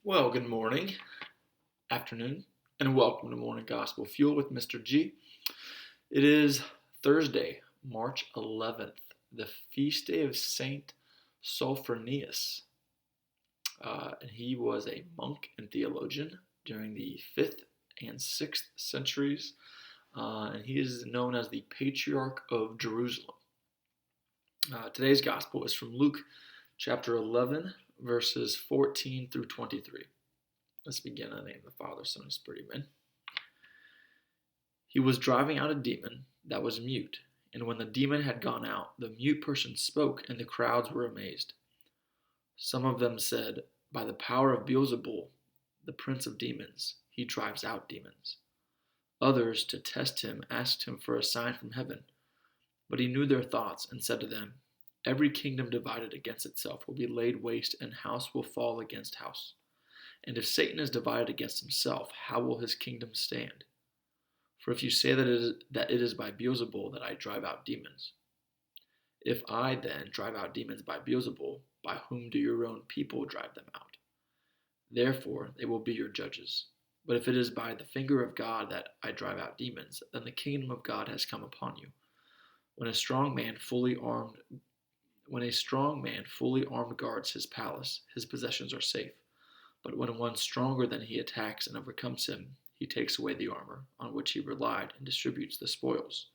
Well, good morning, afternoon, and welcome to Morning Gospel Fuel with Mr. G. It is Thursday, March 11th, the feast day of Saint Sophronius. And he was a monk and theologian during the 5th and 6th centuries, and he is known as the Patriarch of Jerusalem. Today's Gospel is from Luke chapter 11, verses 14 through 23. Let's begin in the name of the Father, Son, and Spirit. Amen. He was driving out a demon that was mute, and when the demon had gone out, the mute person spoke, and the crowds were amazed. Some of them said, "By the power of Beelzebul, the prince of demons, he drives out demons." Others, to test him, asked him for a sign from heaven. But he knew their thoughts and said to them, "Every kingdom divided against itself will be laid waste, and house will fall against house. And if Satan is divided against himself, how will his kingdom stand? For if you say that it is by Beelzebul that I drive out demons, if I then drive out demons by Beelzebul, by whom do your own people drive them out? Therefore they will be your judges. But if it is by the finger of God that I drive out demons, then the kingdom of God has come upon you. When a strong man fully armed guards his palace, his possessions are safe. But when one stronger than he attacks and overcomes him, he takes away the armor on which he relied and distributes the spoils.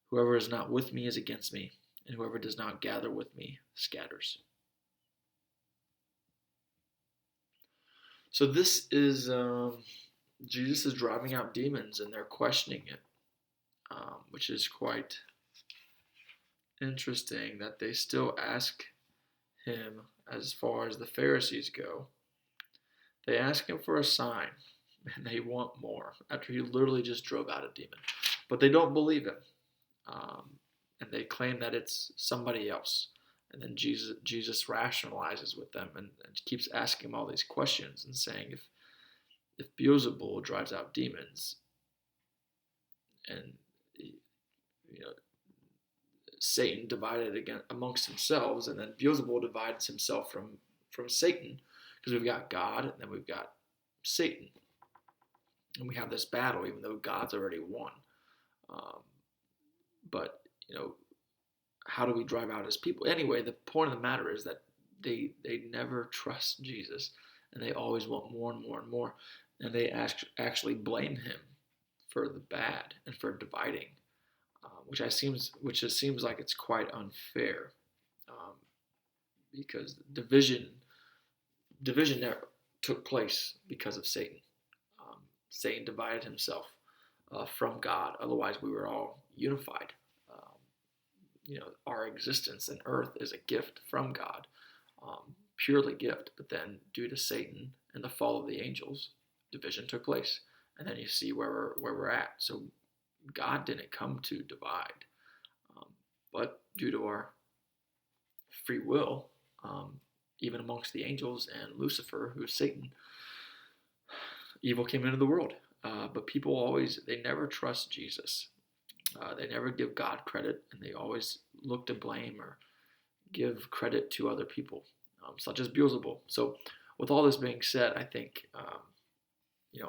Whoever is not with me is against me, and whoever does not gather with me scatters." So this is Jesus is driving out demons, and they're questioning it, which is quite interesting that they still ask him. As far as the Pharisees go, they ask him for a sign, and they want more after he literally just drove out a demon. But they don't believe him, and they claim that it's somebody else. And then Jesus rationalizes with them and keeps asking them all these questions and saying, if Beelzebul drives out demons, and Satan divided again amongst themselves, and then Beelzebul divides himself from Satan, because we've got God and then we've got Satan, and we have this battle even though God's already won. But how do we drive out his people? Anyway, the point of the matter is that they never trust Jesus, and they always want more and more and more, and they actually blame him for the bad and for dividing. Which just seems like it's quite unfair, because division never took place because of Satan. Satan divided himself from God. Otherwise, we were all unified. Our existence in earth is a gift from God, purely gift. But then, due to Satan and the fall of the angels, division took place, and then you see where we're at. So God didn't come to divide, but due to our free will, even amongst the angels and Lucifer, who is Satan, evil came into the world. But people they never trust Jesus. They never give God credit, and they always look to blame or give credit to other people, such as Beelzebul. So with all this being said, I think,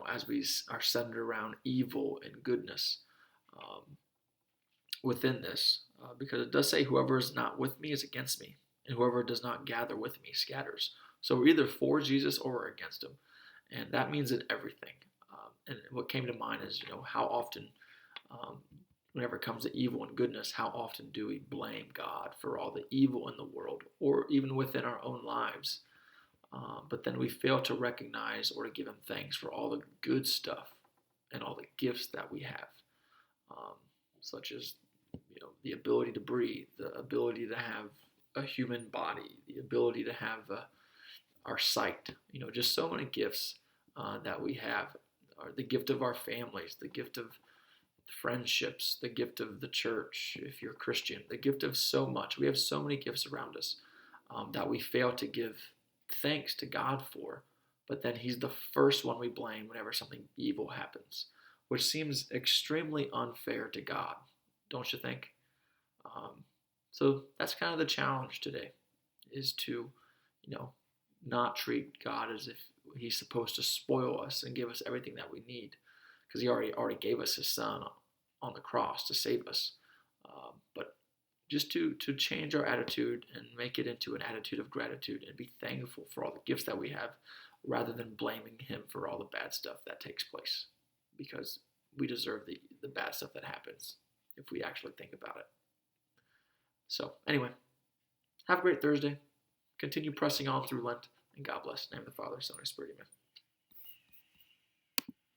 as we are centered around evil and goodness, within this, because it does say, "Whoever is not with me is against me, and whoever does not gather with me scatters." So we're either for Jesus or we're against him, and that means in everything. And what came to mind is, how often, whenever it comes to evil and goodness, how often do we blame God for all the evil in the world, or even within our own lives? But then we fail to recognize or to give him thanks for all the good stuff and all the gifts that we have, such as the ability to breathe, the ability to have a human body, the ability to have our sight. Just so many gifts that we have. The gift of our families, the gift of friendships, the gift of the church, if you're a Christian, the gift of so much. We have so many gifts around us that we fail to give thanks to God for, but then he's the first one we blame whenever something evil happens, which seems extremely unfair to God, don't you think? So that's kind of the challenge today, is to, not treat God as if he's supposed to spoil us and give us everything that we need, because he already gave us his son on the cross to save us. But just to change our attitude and make it into an attitude of gratitude and be thankful for all the gifts that we have, rather than blaming him for all the bad stuff that takes place, because we deserve the bad stuff that happens if we actually think about it. So anyway, have a great Thursday. Continue pressing on through Lent, and God bless. In the name of the Father, Son, and Spirit. Amen.